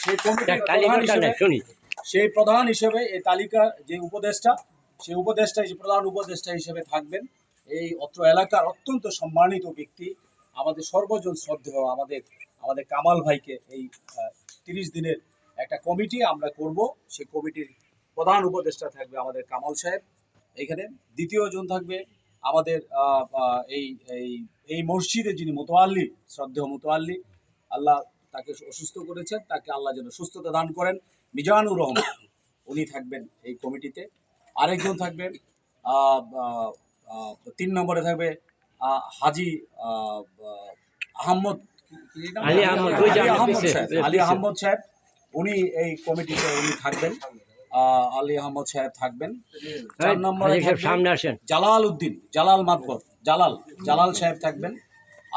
সেই সেই প্রধান হিসেবে এই তালিকার যে উপদেষ্টা, সেই উপদেষ্টা প্রধান উপদেষ্টা হিসেবে থাকবেন এই অত্র এলাকার অত্যন্ত সম্মানিত ব্যক্তি, আমাদের সর্বজন শ্রদ্ধেয় আমাদের কামাল ভাইকে। এই 30 দিনের একটা কমিটি আমরা করব, সেই কমিটির প্রধান উপদেষ্টা থাকবে আমাদের কামাল সাহেব। এইখানে দ্বিতীয় জন থাকবে আমাদের এই এই এই মসজিদে যিনি মোতোয়াল্লি, শ্রদ্ধেয় মোতোয়াল্লি, আল্লাহ তাকে অসুস্থ করেছেন, তাকে আল্লাহ যেন সুস্থতা দান করেন, মিজানুর রহমান, উনি থাকবেন এই কমিটিতে। আরেকজন থাকবেন 3 নম্বরে থাকবে হাজি আহমদ আলী আহমদ সাহেব, উনি এই কমিটিতে উনি থাকবেন। আলী আহমদ সাহেব থাকবেন। 4 নম্বরে জালাল উদ্দিন, জালাল সাহেব থাকবেন।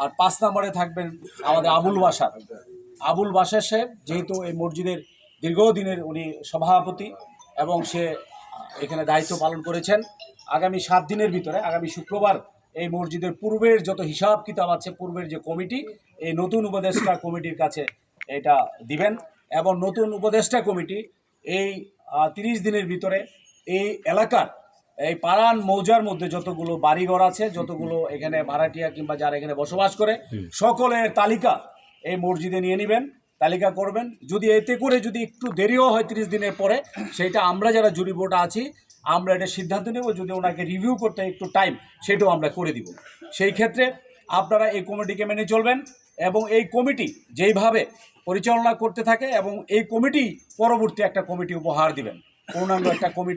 আর 5 নম্বরে থাকবেন আমাদের আবুল বাশার সাহেব, যেহেতু এই মসজিদের দীর্ঘদিনের উনি সভাপতি এবং সে এখানে দায়িত্ব পালন করেছেন। আগামী 7 দিনের ভিতরে, আগামী শুক্রবার এই মসজিদের পূর্বের যত হিসাব কিতাব আছে, পূর্বের যে কমিটি, এই নতুন উপদেষ্টা কমিটির কাছে এটা দিবেন। এবং নতুন উপদেষ্টা কমিটি এই 30 দিনের ভিতরে এই এলাকার এই পারান মৌজার মধ্যে যতগুলো বাড়িঘর আছে, যতগুলো এখানে ভাড়াটিয়া কিংবা যারা এখানে বসবাস করে, সকলের তালিকা এই মসজিদে নিয়ে নেবেন, তালিকা করবেন। যদি এতে করে যদি একটু দেরিও হয় 30 দিনের পরে, সেইটা আমরা যারা জুরি বোর্ড আছি আমরা এটা সিদ্ধান্ত নেব, যদি ওনাকে রিভিউ করতে একটু টাইম, সেটাও আমরা করে দিব। সেই ক্ষেত্রে আপনারা এই কমিটিকে মেনে চলবেন এবং এই কমিটি যেইভাবে পরিচালনা করতে থাকে এবং এই কমিটি পরবর্তী একটা কমিটি উপহার দিবেন, পূর্ণাঙ্গ একটা কমিটি